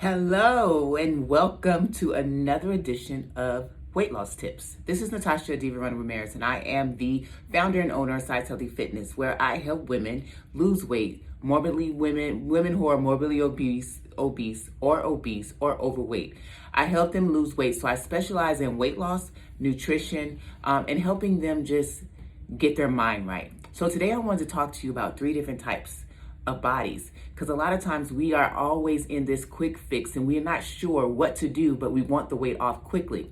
Hello and welcome to another edition of Weight Loss Tips. This is Natasha Divarun Ramirez and I am the founder and owner of Size Healthy Fitness, where I help women lose weight, women who are morbidly obese or overweight. I help them lose weight, so I specialize in weight loss, nutrition, and helping them just get their mind right. So today I wanted to talk to you about 3 different types of bodies, because a lot of times we are always in this quick fix and we're not sure what to do, but we want the weight off quickly.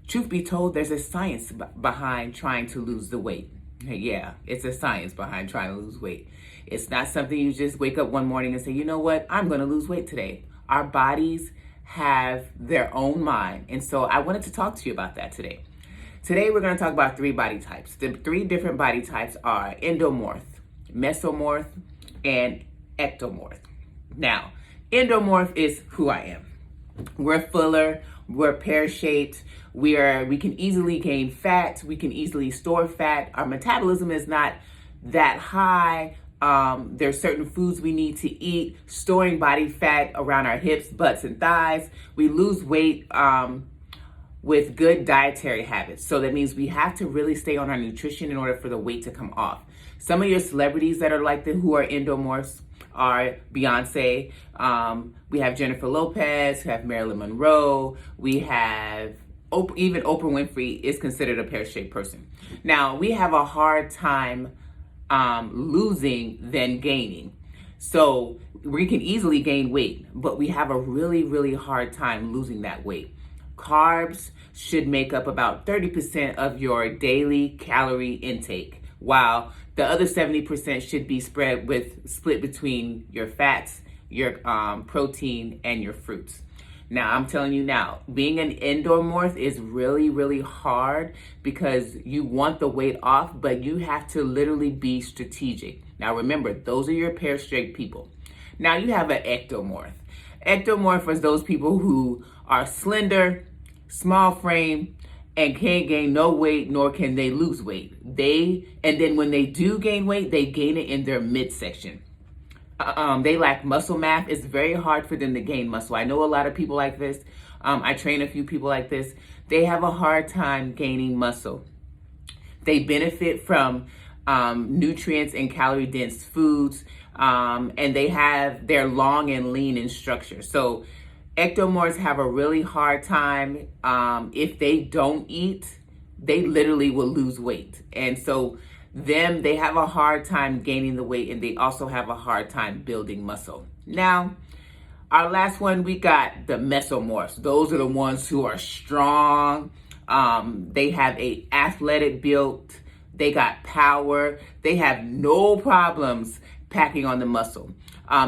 Truth be told, there's a science behind trying to lose the weight. Yeah, it's a science behind trying to lose weight. It's not something you just wake up one morning and say, you know what, I'm going to lose weight today. Our bodies have their own mind, and so I wanted to talk to you about that today. Today we're going to talk about 3 body types. The 3 different body types are Endomorph, Mesomorph, and Ectomorph. Now, Endomorph is who I am. We're fuller, we're pear-shaped, we can easily gain fat, we can easily store fat. Our metabolism is not that high. There's certain foods we need to eat, storing body fat around our hips, butts, and thighs. We lose weight with good dietary habits. So that means we have to really stay on our nutrition in order for the weight to come off. Some of your celebrities that are like them, who are endomorphs, are Beyonce. We have Jennifer Lopez, we have Marilyn Monroe, we have even Oprah Winfrey is considered a pear-shaped person. Now, we have a hard time losing than gaining. So we can easily gain weight, but we have a really, really hard time losing that weight. Carbs should make up about 30% of your daily calorie intake, while the other 70% should be split between your fats, your protein, and your fruits. Now, I'm telling you now, being an endomorph is really, really hard because you want the weight off, but you have to literally be strategic. Now, remember, those are your pear-shaped people. Now, you have an ectomorph. Ectomorph is those people who are slender, small frame, and can't gain no weight, nor can they lose weight. And then when they do gain weight, they gain it in their midsection. They lack muscle mass. It's very hard for them to gain muscle. I know a lot of people like this. I train a few people like this. They have a hard time gaining muscle. They benefit from nutrients and calorie-dense foods, and they're long and lean in structure. So ectomorphs have a really hard time. If they don't eat, they literally will lose weight. And so they have a hard time gaining the weight, and they also have a hard time building muscle. Now, our last one, we got the mesomorphs. Those are the ones who are strong. They have a athletic build. They got power. They have no problems packing on the muscle.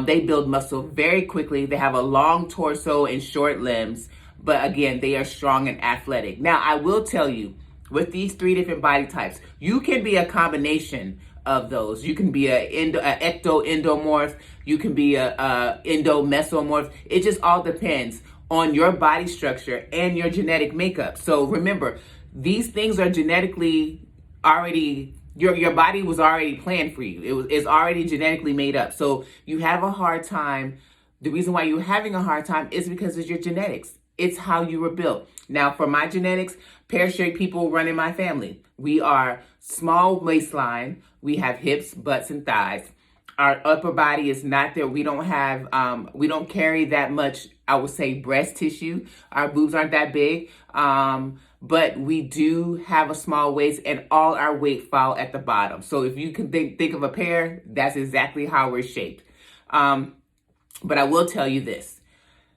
They build muscle very quickly. They have a long torso and short limbs, but again, they are strong and athletic. Now, I will tell you, with these 3 different body types, you can be a combination of those. You can be a ecto-endomorph. You can be a endo-mesomorph. It just all depends on your body structure and your genetic makeup. So remember, these things are genetically already, your body was already planned for you. It's already genetically made up. So you have a hard time. The reason why you're having a hard time is because of your genetics. It's how you were built. Now, for my genetics, pear-shaped people run in my family. We are small waistline. We have hips, butts, and thighs. Our upper body is not there. We don't carry that much, I would say, breast tissue. Our boobs aren't that big. But we do have a small waist, and all our weight fall at the bottom. So if you can think of a pear, that's exactly how we're shaped. But I will tell you this.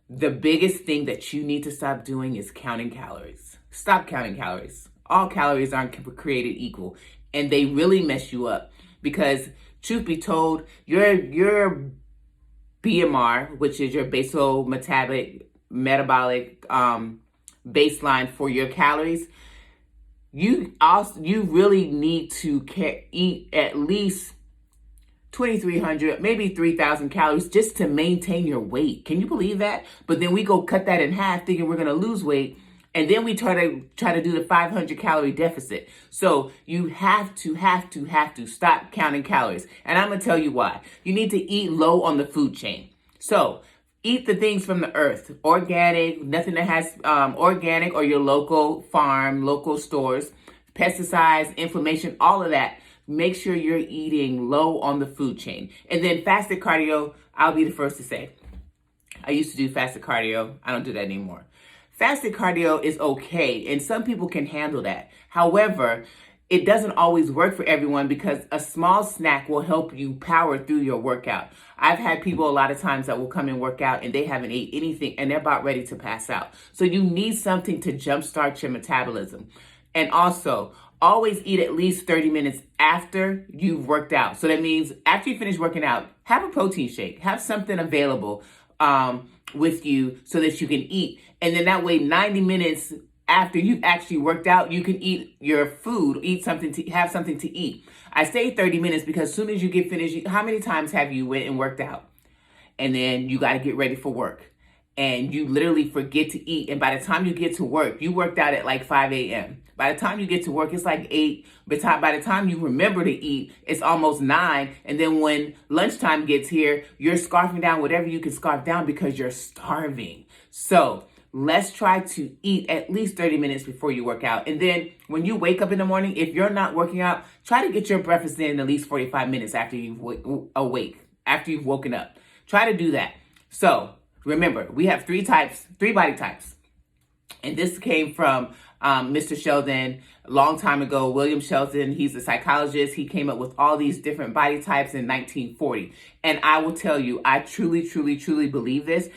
The biggest thing that you need to stop doing is counting calories. Stop counting calories. All calories aren't created equal, and they really mess you up because, truth be told, your BMR, which is your basal metabolic baseline for your calories, you really need to eat at least 2,300, maybe 3,000 calories just to maintain your weight. Can you believe that? But then we go cut that in half thinking we're going to lose weight. And then we try to do the 500 calorie deficit. So you have to stop counting calories. And I'm going to tell you why. You need to eat low on the food chain. So Eat the things from the earth, organic, nothing that has organic or your local farm, local stores, pesticides, inflammation, all of that. Make sure you're eating low on the food chain. And then fasted cardio, I'll be the first to say. I used to do fasted cardio. I don't do that anymore. Fasted cardio is okay, and some people can handle that. However, it doesn't always work for everyone because a small snack will help you power through your workout. I've had people a lot of times that will come and work out and they haven't ate anything and they're about ready to pass out. So you need something to jumpstart your metabolism. And also, always eat at least 30 minutes after you've worked out. So that means after you finish working out, have a protein shake, have something available with you so that you can eat. And then that way, 90 minutes after you've actually worked out, you can eat your food, have something to eat. I say 30 minutes because as soon as you get finished, how many times have you went and worked out? And then you got to get ready for work. And you literally forget to eat. And by the time you get to work, you worked out at like 5 a.m. By the time you get to work, it's like 8. But by the time you remember to eat, it's almost 9. And then when lunchtime gets here, you're scarfing down whatever you can scarf down because you're starving. So let's try to eat at least 30 minutes before you work out. And then when you wake up in the morning, if you're not working out, try to get your breakfast in at least 45 minutes after you've after you've woken up. Try to do that. So remember, we have three body types. And this came from Mr. Sheldon a long time ago. William Sheldon, he's a psychologist. He came up with all these different body types in 1940. And I will tell you, I truly, truly, truly believe this.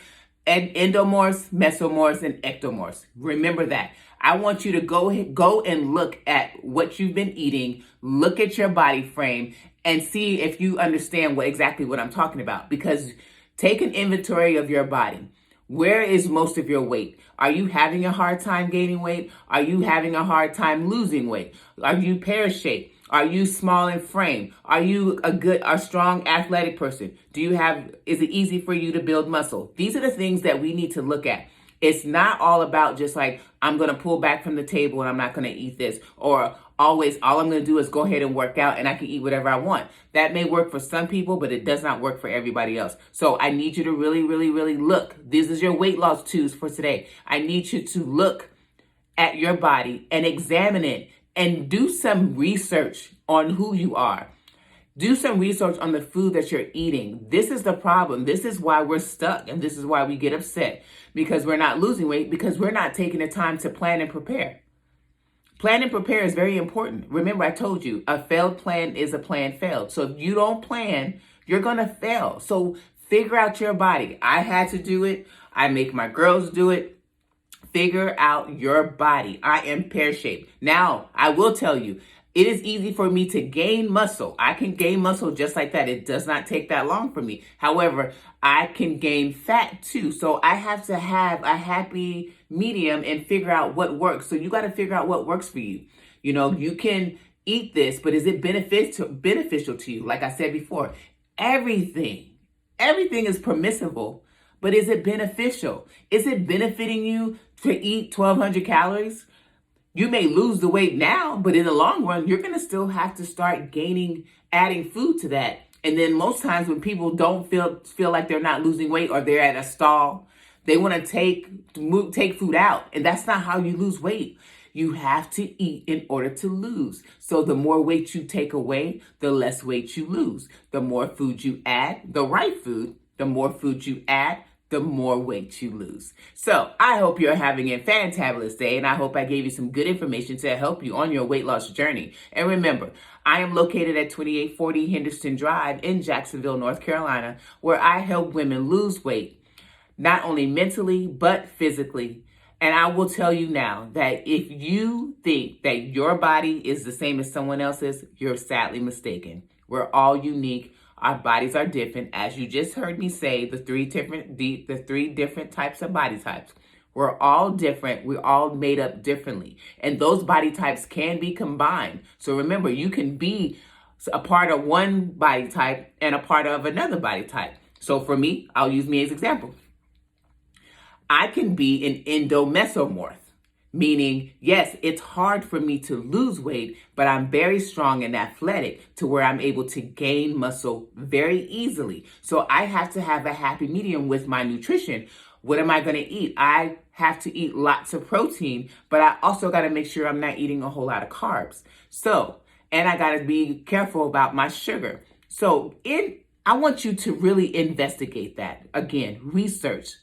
Endomorphs, mesomorphs, and ectomorphs. Remember that. I want you to go and look at what you've been eating, look at your body frame, and see if you understand exactly what I'm talking about. Because take an inventory of your body. Where is most of your weight? Are you having a hard time gaining weight? Are you having a hard time losing weight? Are you pear-shaped? Are you small in frame? Are you a strong athletic person? Is it easy for you to build muscle? These are the things that we need to look at. It's not all about just like, I'm going to pull back from the table and I'm not going to eat this. Or always, all I'm going to do is go ahead and work out and I can eat whatever I want. That may work for some people, but it does not work for everybody else. So I need you to really, really, really look. This is your weight loss tools for today. I need you to look at your body and examine it and do some research on who you are. Do some research on the food that you're eating. This is the problem. This is why we're stuck, and this is why we get upset, because we're not losing weight, because we're not taking the time to plan and prepare. Plan and prepare is very important. Remember, I told you, a failed plan is a plan failed. So if you don't plan, you're going to fail. So figure out your body. I had to do it. I make my girls do it. Figure out your body. I am pear-shaped. Now, I will tell you, it is easy for me to gain muscle. I can gain muscle just like that. It does not take that long for me. However, I can gain fat too. So I have to have a happy medium and figure out what works. So you got to figure out what works for you. You know, you can eat this, but is it beneficial to you? Like I said before, everything is permissible, but is it beneficial? Is it benefiting you to eat 1,200 calories? You may lose the weight now, but in the long run, you're going to still have to start adding food to that. And then most times when people don't feel like they're not losing weight or they're at a stall, they want to take food out. And that's not how you lose weight. You have to eat in order to lose. So the more weight you take away, the less weight you lose. The more food you add, the right food, the more food you add, the more weight you lose. So I hope you're having a fantabulous day, and I hope I gave you some good information to help you on your weight loss journey. And remember, I am located at 2840 Henderson Drive in Jacksonville, North Carolina, where I help women lose weight, not only mentally, but physically. And I will tell you now that if you think that your body is the same as someone else's, you're sadly mistaken. We're all unique. Our bodies are different. As you just heard me say, the three different types of body types. We're all different. We're all made up differently. And those body types can be combined. So remember, you can be a part of one body type and a part of another body type. So for me, I'll use me as an example. I can be an endomesomorph, Meaning, yes, it's hard for me to lose weight, but I'm very strong and athletic to where I'm able to gain muscle very easily. So I have to have a happy medium with my nutrition. What am I going to eat? I have to eat lots of protein, but I also got to make sure I'm not eating a whole lot of carbs. So, and I got to be careful about my sugar. So I want you to really investigate that. Again, research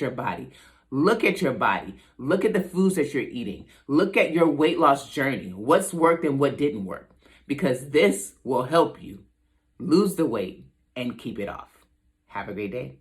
your body. Look at your body. Look at the foods that you're eating. Look at your weight loss journey. What's worked and what didn't work. Because this will help you lose the weight and keep it off. Have a great day.